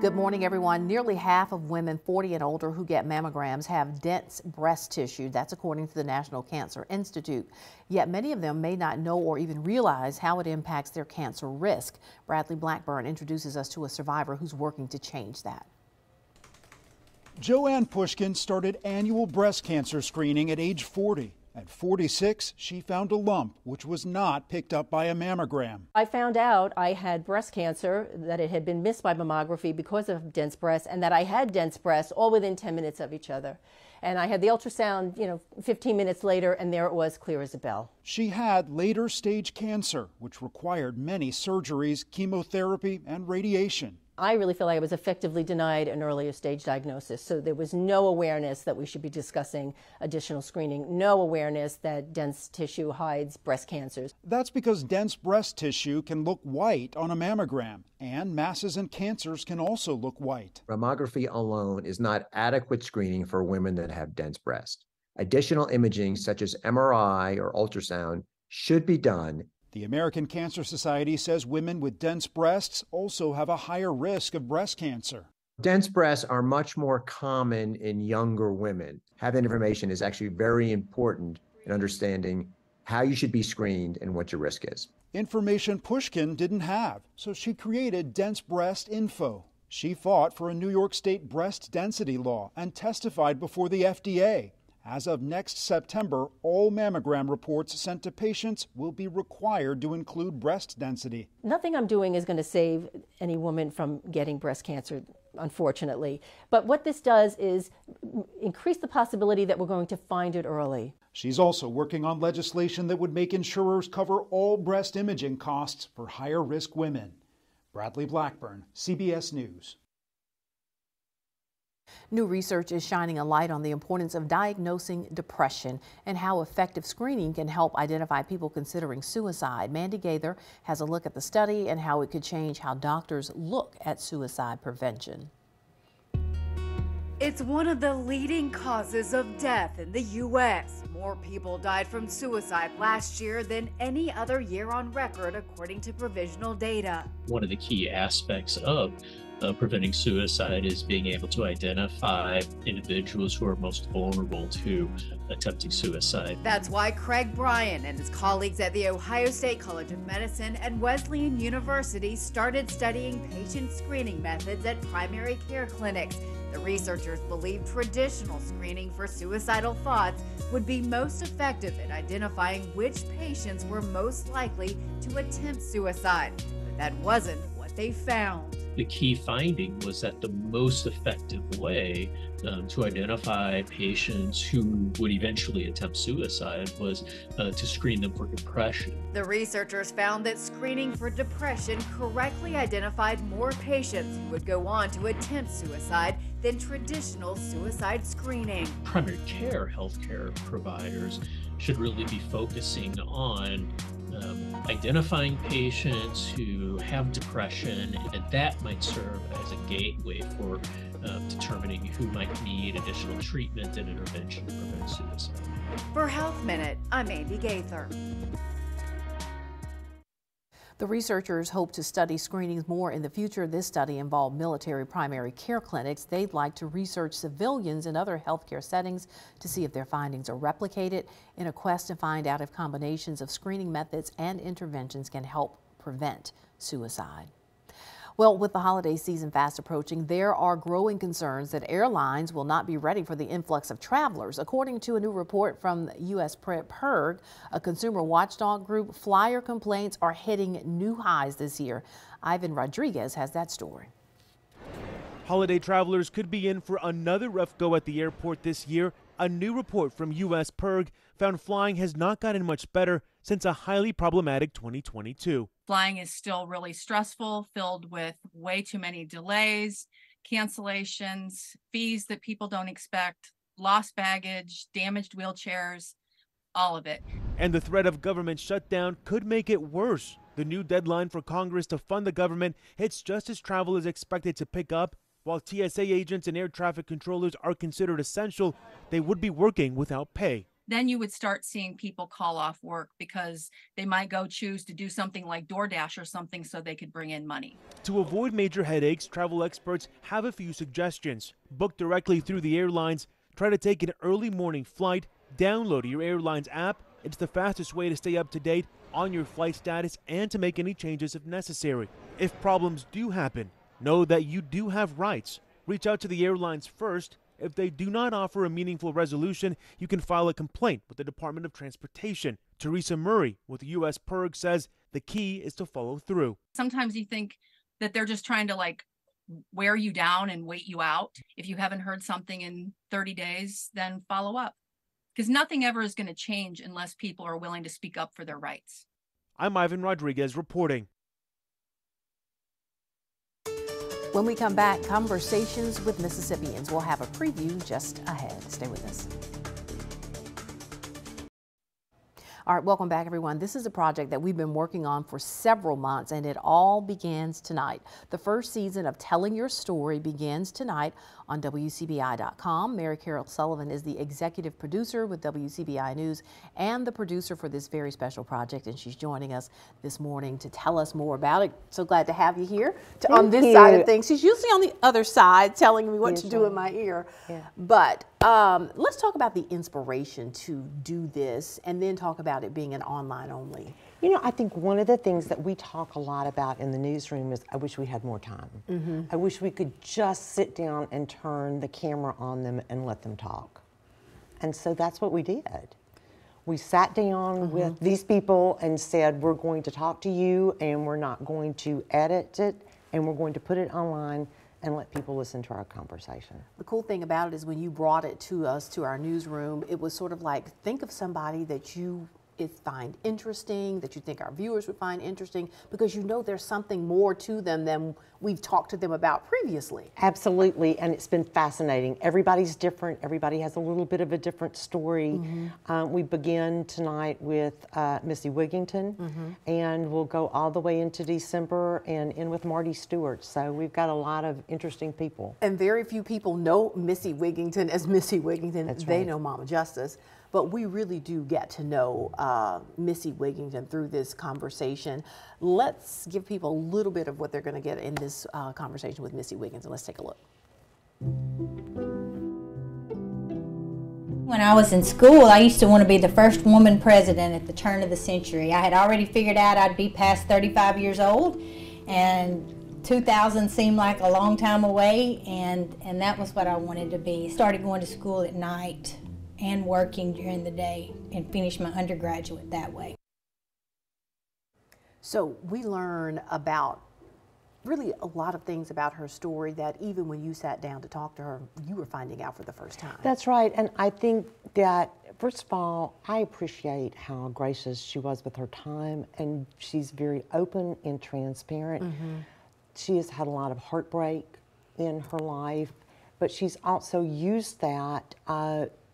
Good morning, everyone. Nearly half of women 40 and older who get mammograms have dense breast tissue. That's according to the National Cancer Institute. Yet many of them may not know or even realize how it impacts their cancer risk. Bradley Blackburn introduces us to a survivor who's working to change that. Joanne Pushkin started annual breast cancer screening at age 40. At 46, she found a lump, which was not picked up by a mammogram. I found out I had breast cancer, that it had been missed by mammography because of dense breasts, and that I had dense breasts all within 10 minutes of each other. And I had the ultrasound, 15 minutes later, and there it was, clear as a bell. She had later stage cancer, which required many surgeries, chemotherapy, and radiation. I really feel like I was effectively denied an earlier stage diagnosis, so there was no awareness that we should be discussing additional screening, no awareness that dense tissue hides breast cancers. That's because dense breast tissue can look white on a mammogram, and masses and cancers can also look white. Mammography alone is not adequate screening for women that have dense breast. Additional imaging, such as MRI or ultrasound, should be done. The American Cancer Society says women with dense breasts also have a higher risk of breast cancer. Dense breasts are much more common in younger women. Having information is actually very important in understanding how you should be screened and what your risk is. Information Pushkin didn't have, so she created Dense Breast Info. She fought for a New York State breast density law and testified before the FDA. As of next September, all mammogram reports sent to patients will be required to include breast density. Nothing I'm doing is going to save any woman from getting breast cancer, unfortunately. But what this does is increase the possibility that we're going to find it early. She's also working on legislation that would make insurers cover all breast imaging costs for higher risk women. Bradley Blackburn, CBS News. New research is shining a light on the importance of diagnosing depression and how effective screening can help identify people considering suicide. Mandy Gaither has a look at the study and how it could change how doctors look at suicide prevention. It's one of the leading causes of death in the U.S. More people died from suicide last year than any other year on record, according to provisional data. One of the key aspects of preventing suicide is being able to identify individuals who are most vulnerable to attempting suicide. That's why Craig Bryan and his colleagues at the Ohio State College of Medicine and Wesleyan University started studying patient screening methods at primary care clinics. The researchers believe traditional screening for suicidal thoughts would be most effective in identifying which patients were most likely to attempt suicide. But that wasn't what they found. The key finding was that the most effective way to identify patients who would eventually attempt suicide was to screen them for depression. The researchers found that screening for depression correctly identified more patients who would go on to attempt suicide than traditional suicide screening. Primary care healthcare providers should really be focusing on identifying patients who have depression, and that might serve as a gateway for determining who might need additional treatment and intervention to prevent suicide. For Health Minute, I'm Mandy Gaither. The researchers hope to study screenings more in the future. This study involved military primary care clinics. They'd like to research civilians in other healthcare settings to see if their findings are replicated in a quest to find out if combinations of screening methods and interventions can help prevent suicide. Well, with the holiday season fast approaching, there are growing concerns that airlines will not be ready for the influx of travelers. According to a new report from the U.S. PIRG, a consumer watchdog group, flyer complaints are hitting new highs this year. Ivan Rodriguez has that story. Holiday travelers could be in for another rough go at the airport this year. A new report from U.S. PIRG found flying has not gotten much better since a highly problematic 2022. Flying is still really stressful, filled with way too many delays, cancellations, fees that people don't expect, lost baggage, damaged wheelchairs, all of it. And the threat of government shutdown could make it worse. The new deadline for Congress to fund the government hits just as travel is expected to pick up. While TSA agents and air traffic controllers are considered essential, they would be working without pay. then you would start seeing people call off work because they might go choose to do something like DoorDash or something so they could bring in money. To avoid major headaches, travel experts have a few suggestions. Book directly through the airlines, try to take an early morning flight, download your airline's app. It's the fastest way to stay up to date on your flight status and to make any changes if necessary. If problems do happen, know that you do have rights. Reach out to the airlines first. If they do not offer a meaningful resolution, you can file a complaint with the Department of Transportation. Teresa Murray with the U.S. PERG says the key is to follow through. Sometimes you think that they're just trying to like wear you down and wait you out. If you haven't heard something in 30 days, then follow up. Because nothing ever is going to change unless people are willing to speak up for their rights. I'm Ivan Rodriguez reporting. When we come back, conversations with Mississippians. We'll have a preview just ahead. Stay with us. All right, welcome back, everyone. This is a project that we've been working on for several months, and it all begins tonight. The first season of Telling Your Story begins tonight on WCBI.com. Mary Carol Sullivan is the executive producer with WCBI News and the producer for this very special project, and she's joining us this morning to tell us more about it. So glad to have you here on this side of things. She's usually on the other side telling me what to do in my ear. Yeah. But let's talk about the inspiration to do this and then talk about it being an online only. You know, I think one of the things that we talk a lot about in the newsroom is I wish we had more time. Mm-hmm. I wish we could just sit down and turn the camera on them and let them talk. And so that's what we did. We sat down with these people and said, we're going to talk to you and we're not going to edit it and we're going to put it online and let people listen to our conversation. The cool thing about it is when you brought it to us, to our newsroom, it was sort of like, think of somebody that you find interesting, that you think our viewers would find interesting, because you know there's something more to them than we've talked to them about previously. Absolutely, and it's been fascinating. Everybody's different. Everybody has a little bit of a different story. Mm-hmm. We begin tonight with Missy Wigington, and we'll go all the way into December and end with Marty Stewart. So we've got a lot of interesting people. And very few people know Missy Wigington as Missy Wigington. That's they right. know Mama Justice. But we really do get to know Missy Wigington through this conversation. Let's give people a little bit of what they're going to get in this conversation with Missy Wigington. Let's take a look. When I was in school, I used to want to be the first woman president at the turn of the century. I had already figured out I'd be past 35 years old, and 2000 seemed like a long time away, and that was what I wanted to be. Started going to school at night and working during the day and finished my undergraduate that way. So we learn about really a lot of things about her story that even when you sat down to talk to her, you were finding out for the first time. That's right, and I think that, first of all, I appreciate how gracious she was with her time, and she's very open and transparent. She has had a lot of heartbreak in her life, but she's also used that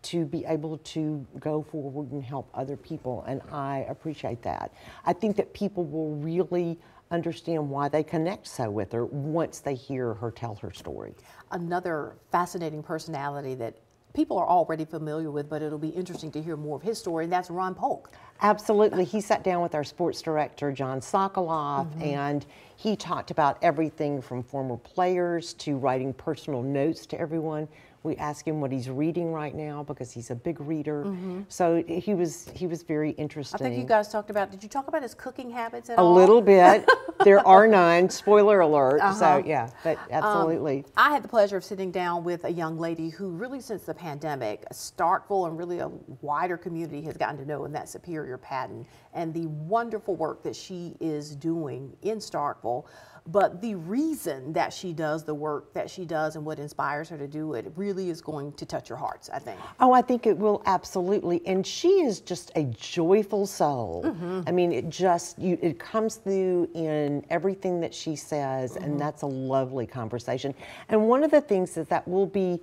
to be able to go forward and help other people, and I appreciate that. I think that people will really understand why they connect so with her once they hear her tell her story. Another fascinating personality that people are already familiar with, but it'll be interesting to hear more of his story, and that's Ron Polk. Absolutely. He sat down with our sports director, John Sokoloff, and he talked about everything from former players to writing personal notes to everyone. We asked him what he's reading right now because he's a big reader. So he was very interesting. I think you guys talked about, did you talk about his cooking habits at all? A little bit. There are none. Spoiler alert. So yeah, but absolutely. I had the pleasure of sitting down with a young lady who really since the pandemic, Starkville and really a wider community has gotten to know, and that's Superior Patton and the wonderful work that she is doing in Starkville. But the reason that she does the work that she does and what inspires her to do it really is going to touch your hearts, I think. Oh, I think it will, absolutely. And she is just a joyful soul. I mean, it comes through in everything that she says, and that's a lovely conversation. And one of the things is that we'll be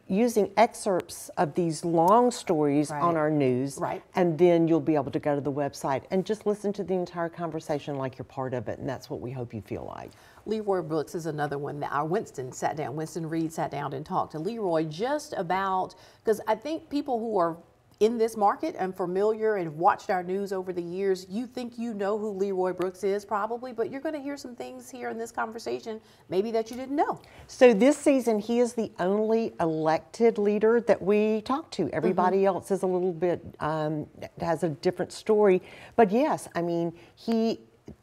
using excerpts of these long stories on our news, and then you'll be able to go to the website and just listen to the entire conversation like you're part of it, and that's what we hope you feel like. Leroy Brooks is another one that our Winston Reed sat down and talked to Leroy just about, because I think people who are in this market and familiar and watched our news over the years, you think you know who Leroy Brooks is probably, but you're going to hear some things here in this conversation maybe that you didn't know. So this season, he is the only elected leader that we talk to. Everybody else is a little bit, has a different story. But yes, I mean,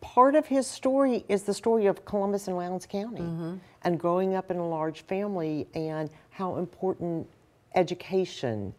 part of his story is the story of Columbus and Lowndes County and growing up in a large family and how important education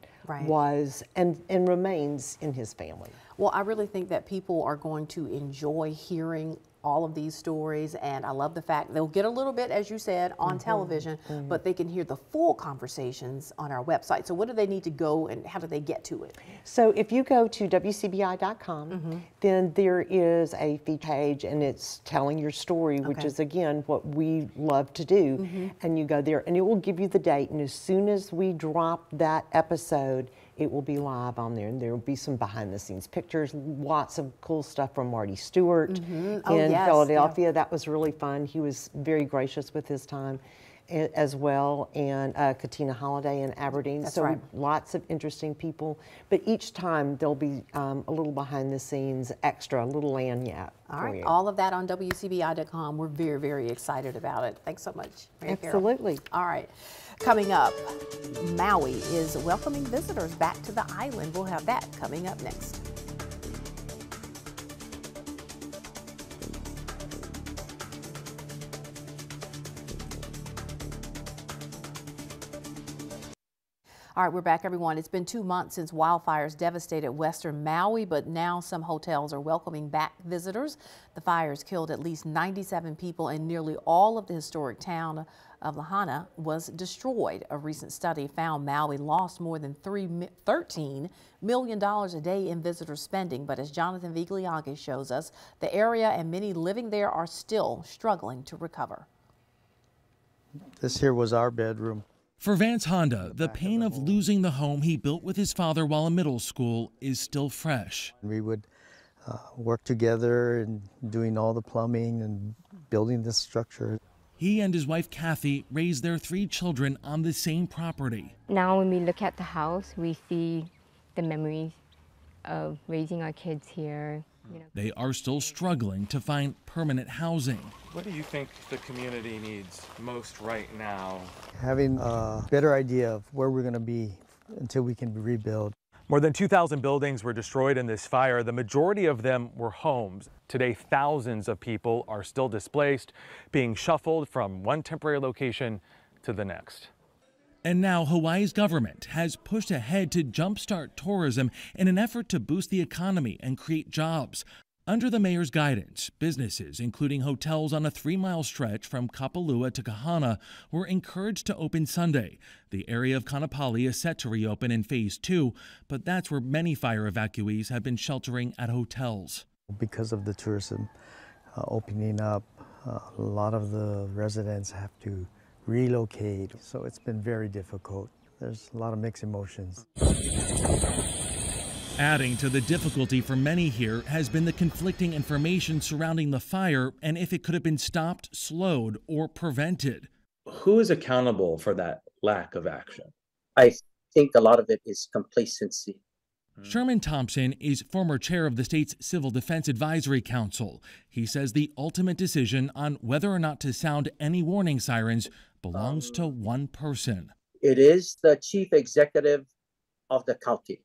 was and remains in his family. Well, I really think that people are going to enjoy hearing all of these stories, and I love the fact they'll get a little bit, as you said, on television, but they can hear the full conversations on our website. So what do they need to go and how do they get to it? So if you go to WCBI.com, then there is a feed page and it's telling your story, which is again what we love to do. And you go there and it will give you the date, and as soon as we drop that episode, it will be live on there, and there will be some behind the scenes pictures, lots of cool stuff from Marty Stewart in Philadelphia. That was really fun. He was very gracious with his time as well, and Katina Holiday in Aberdeen. So lots of interesting people, but each time there'll be a little behind the scenes extra, a little lagniappe. All right, all of that on WCBI.com. We're very, very excited about it. Thanks so much, Mary Absolutely. Carol. All right, coming up, Maui is welcoming visitors back to the island. We'll have that coming up next. All right, we're back, everyone. It's been 2 months since wildfires devastated western Maui, but now some hotels are welcoming back visitors. The fires killed at least 97 people, and nearly all of the historic town of Lahaina was destroyed. A recent study found Maui lost more than $13 million a day in visitor spending. But as Jonathan Vigliaghi shows us, the area and many living there are still struggling to recover. This here was our bedroom. For Vance Honda, the pain of losing the home he built with his father while in middle school is still fresh. We would work together and doing all the plumbing and building this structure. He and his wife Kathy raised their 3 children on the same property. Now when we look at the house, we see the memories of raising our kids here. They are still struggling to find permanent housing. What do you think the community needs most right now? Having a better idea of where we're going to be until we can rebuild. More than 2,000 buildings were destroyed in this fire. The majority of them were homes. Today, thousands of people are still displaced, being shuffled from one temporary location to the next. And now Hawaii's government has pushed ahead to jumpstart tourism in an effort to boost the economy and create jobs. Under the mayor's guidance, businesses, including hotels on a 3-mile stretch from Kapalua to Kahana, were encouraged to open Sunday. The area of Kaanapali is set to reopen in Phase 2, but that's where many fire evacuees have been sheltering at hotels. Because of the tourism opening up, a lot of the residents have to relocate, so it's been very difficult. There's a lot of mixed emotions. Adding to the difficulty for many here has been the conflicting information surrounding the fire and if it could have been stopped, slowed, or prevented. Who is accountable for that lack of action? I think a lot of it is complacency. Sherman Thompson is former chair of the state's Civil Defense Advisory Council. He says the ultimate decision on whether or not to sound any warning sirens belongs to one person. It is the chief executive of the county,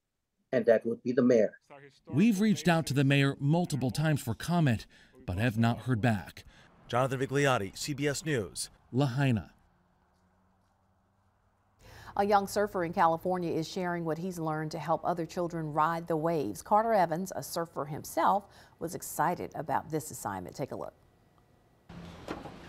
and that would be the mayor. We've reached out to the mayor multiple times for comment, but have not heard back. Jonathan Vigliaghi, CBS News, Lahaina. A young surfer in California is sharing what he's learned to help other children ride the waves. Carter Evans, a surfer himself, was excited about this assignment. Take a look.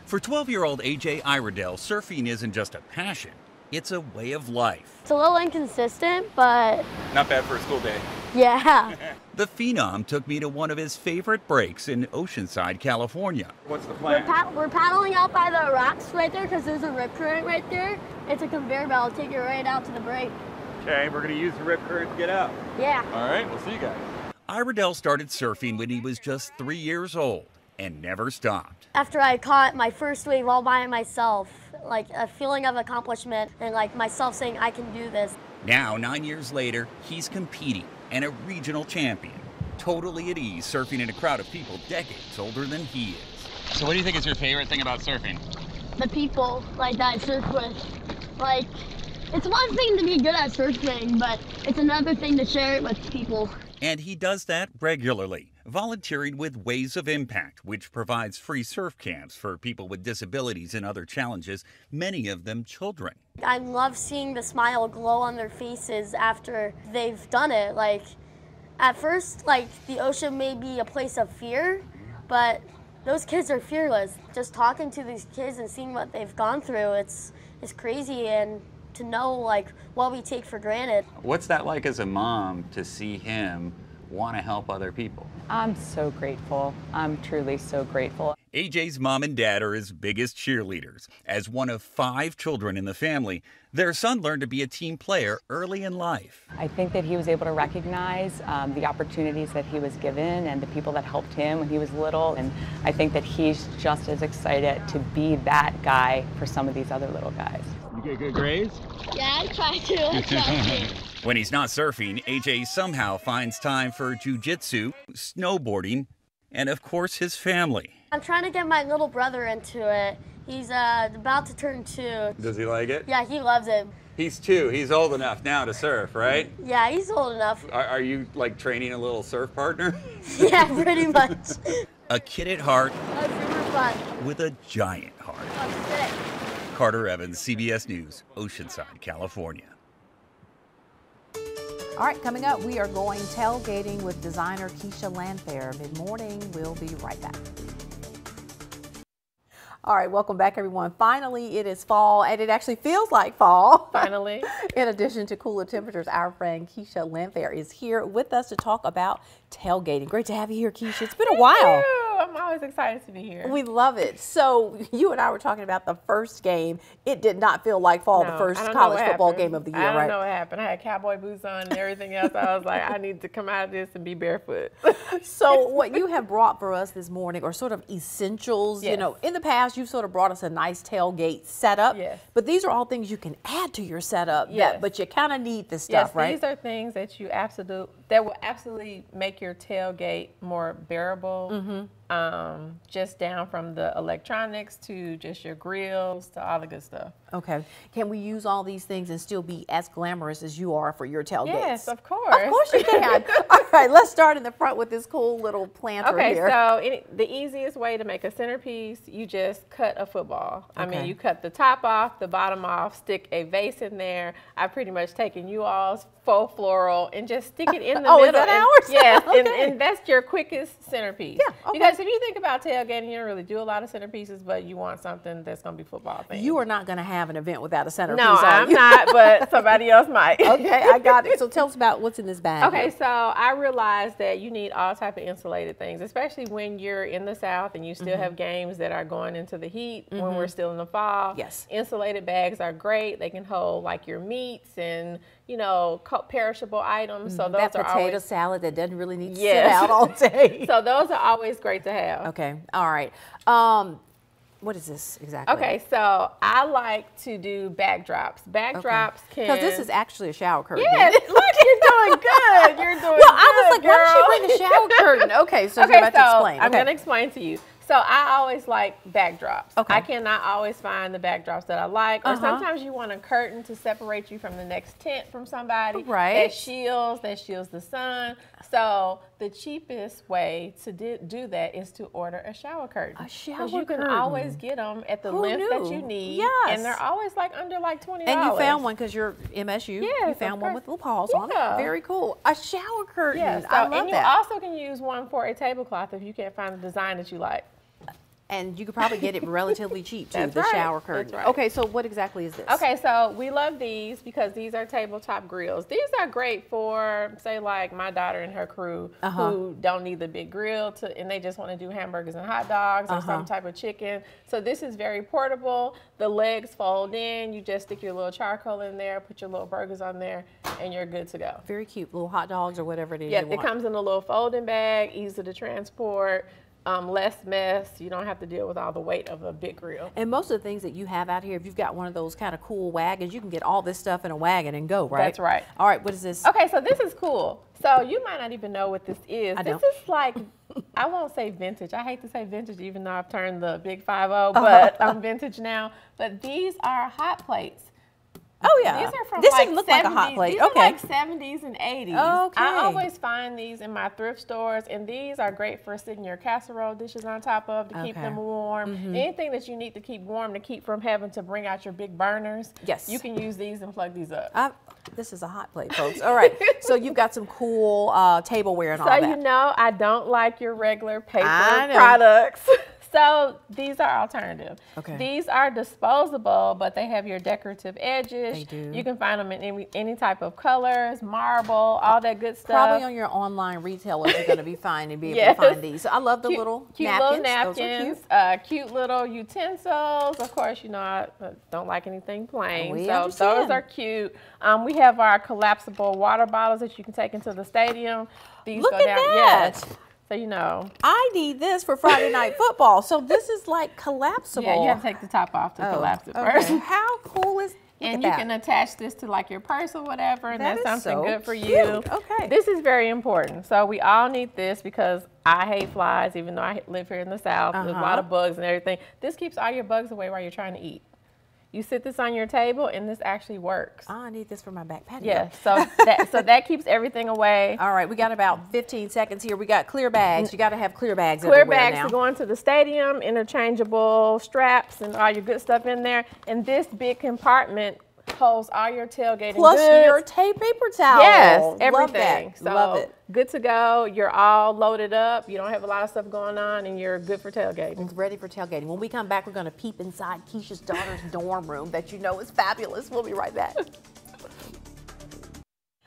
For 12-year-old AJ Iredale, surfing isn't just a passion, it's a way of life. It's a little inconsistent, but not bad for a school day. Yeah. The Phenom took me to one of his favorite breaks in Oceanside, California. What's the plan? We're paddling out by the rocks right there because there's a rip current right there. It's a conveyor belt. It'll take you right out to the break. Okay, we're going to use the rip current to get out. Yeah. All right, we'll see you guys. Iredale started surfing when he was just 3 years old and never stopped. After I caught my first wave all by myself, like a feeling of accomplishment and like myself saying I can do this. Now, 9 years later, he's competing and a regional champion, totally at ease surfing in a crowd of people decades older than he is. So what do you think is your favorite thing about surfing? The people like that I surf with. Like, it's one thing to be good at surfing, but it's another thing to share it with people. And he does that regularly, volunteering with Ways of Impact, which provides free surf camps for people with disabilities and other challenges, many of them children. I love seeing the smile glow on their faces after they've done it. Like, at first, like, the ocean may be a place of fear, but those kids are fearless. Just talking to these kids and seeing what they've gone through, it's crazy, and to know like what we take for granted. What's that like as a mom to see him want to help other people? I'm so grateful. I'm truly so grateful. AJ's mom and dad are his biggest cheerleaders. As one of 5 children in the family, their son learned to be a team player early in life. I think that he was able to recognize the opportunities that he was given and the people that helped him when he was little. And I think that he's just as excited to be that guy for some of these other little guys. You get good grades? Yeah, I try to. When he's not surfing, AJ somehow finds time for jiu-jitsu, snowboarding, and of course his family. I'm trying to get my little brother into it. He's about to turn 2. Does he like it? Yeah, he loves it. He's 2. He's old enough now to surf, right? Yeah, he's old enough. Are you like training a little surf partner? Yeah, pretty much. A kid at heart That's super fun. with a giant heart. Oh, sick. Carter Evans, CBS News, Oceanside, California. All right, coming up, we are going tailgating with designer Kisha Landfair. Mid-morning, we'll be right back. All right, welcome back, everyone. Finally, it is fall, and it actually feels like fall. Finally. In addition to cooler temperatures, our friend Kisha Landfair is here with us to talk about tailgating. Great to have you here, Kisha. It's been a while. I'm always excited to be here. We love it. So you and I were talking about the first game. It did not feel like fall, the first college football game of the year, right? I don't know what happened. I had cowboy boots on and everything else. I was like, I need to come out of this and be barefoot. So what you have brought for us this morning are sort of essentials. Yes. You know, in the past, you've sort of brought us a nice tailgate setup. Yes. But these are all things you can add to your setup. Yes. But you kind of need this stuff, yes, right? These are things that that will absolutely make your tailgate more bearable. Mm-hmm. Just down from the electronics to just your grills to all the good stuff. Okay. Can we use all these things and still be as glamorous as you are for your tailgates? Yes, of course. Of course you can. All right, let's start in the front with this cool little planter here. Okay, so the easiest way to make a centerpiece, you just cut a football. I mean, Okay. you cut the top off, the bottom off, stick a vase in there. I've pretty much taken you all's faux floral and just stick it in the middle. Is that ours? Yes, Okay. and that's your quickest centerpiece. Yeah, okay. Because if you think about tailgating, you don't really do a lot of centerpieces, but you want something that's going to be football themed. You are not going to have an event without a centerpiece, No, are I'm you? not, but somebody else might. Okay, I got it. So tell us about what's in this bag. Okay, here. so I realized that you need all type of insulated things, especially when you're in the South and you still have games that are going into the heat when we're still in the fall. Yes. Insulated bags are great. They can hold like your meats and, you know, perishable items. So those that are potato always, salad that doesn't really need to Yes. sit out all day. So those are always great to have. Okay, all right. What is this exactly? Okay, so I like to do backdrops. Backdrops can... Because this is actually a shower curtain. Yes, look, you're doing good. You're doing Well, good, I was like, why girl. did she bring a shower curtain? Okay, so you're about to explain. I'm Okay. going to explain to you. So I always like backdrops. Okay. I cannot always find the backdrops that I like. Or sometimes you want a curtain to separate you from the next tent from somebody. Right. That shields the sun. So the cheapest way to do that is to order a shower curtain. A shower Because you can curtain. always get them at the Who length that knew? you need. Yes. And they're always like under like $20. And you found one because you're MSU. Yes, You of found one course. with little paws on it. Yeah. Very cool. A shower curtain. Yeah, so, I love and you that. also can use one for a tablecloth if you can't find a design that you like. And you could probably get it relatively cheap too, That's the right. shower curtain. That's right. Okay, so what exactly is this? Okay, so we love these because these are tabletop grills. These are great for, say, like my daughter and her crew who don't need the big grill and they just want to do hamburgers and hot dogs or some type of chicken. So this is very portable. The legs fold in. You just stick your little charcoal in there, put your little burgers on there, and you're good to go. Very cute. Little hot dogs or whatever it is Yeah, you it want. comes in a little folding bag, easy to transport. less mess. You don't have to deal with all the weight of a big grill. And most of the things that you have out here, if you've got one of those kind of cool wagons, you can get all this stuff in a wagon and go, right? That's right. All right, what is this? Okay, so this is cool. So you might not even know what this is. This is like, I won't say vintage. I hate to say vintage even though I've turned the big 5-0, but I'm vintage now. But these are hot plates. Oh yeah, these are from this like doesn't look 70s. like a hot plate. These Okay, are like 70s and 80s. Okay, I always find these in my thrift stores, and these are great for sitting your casserole dishes on top of to keep them warm. Anything that you need to keep warm to keep from having to bring out your big burners. Yes, you can use these and plug these up. This is a hot plate, folks. All right, so you've got some cool tableware and all that. So you know, I don't like your regular paper products. So these are alternative. Okay. These are disposable, but they have your decorative edges. They do. You can find them in any type of colors, marble, all that good stuff. Probably on your online retailers you're going to be fine and be able to find these. So I love the little napkins. Those are cute little utensils. Of course, you know, I don't like anything plain. We so understand. those are cute. We have our collapsible water bottles that you can take into the stadium. These Look go at down. that. Yes. So, you know. I need this for Friday Night Football. So this is like collapsible. Yeah, you have to take the top off to collapse it first. How cool is And you can attach this to like your purse or whatever, and that's something so good for cute. you. Okay. This is very important. So we all need this because I hate flies, even though I live here in the South. There's a lot of bugs and everything. This keeps all your bugs away while you're trying to eat. You sit this on your table, and this actually works. Oh, I need this for my back patio. Yeah, so that keeps everything away. All right, we got about 15 seconds here. We got clear bags. You got to have clear bags Clear everywhere bags now. to go into the stadium, interchangeable straps, and all your good stuff in there. And this big compartment holds all your tailgating Plus goods. your paper towel. Yes, everything. Love that. Love it. Good to go. You're all loaded up. You don't have a lot of stuff going on, and you're good for tailgating. It's ready for tailgating. When we come back, we're going to peep inside Kisha's daughter's dorm room that you know is fabulous. We'll be right back.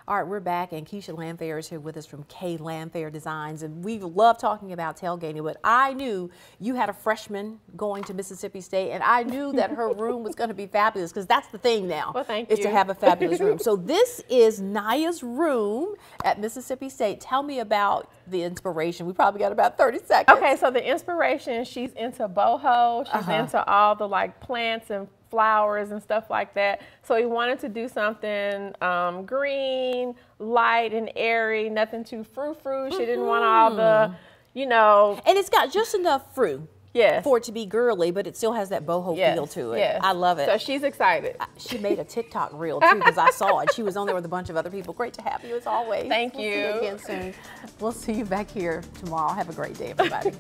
All right, we're back, and Kisha Landfair is here with us from K Landfair Designs, and we love talking about tailgating, but I knew you had a freshman going to Mississippi State, and I knew that her room was going to be fabulous, because that's the thing now, well, thank is you. to have a fabulous room. So this is Naya's room at Mississippi State. Tell me about the inspiration. We probably got about 30 seconds. Okay, so the inspiration, she's into boho, she's into all the like plants and flowers and stuff like that. So we wanted to do something green, light and airy, nothing too frou-frou. She didn't want all the, you know. And it's got just enough fruit. Yes. For it to be girly, but it still has that boho feel to it. Yes. I love it. So she's excited. She made a TikTok reel too, because I saw it. She was on there with a bunch of other people. Great to have you as always. Thank you. We'll see you again soon. We'll see you back here tomorrow. Have a great day, everybody.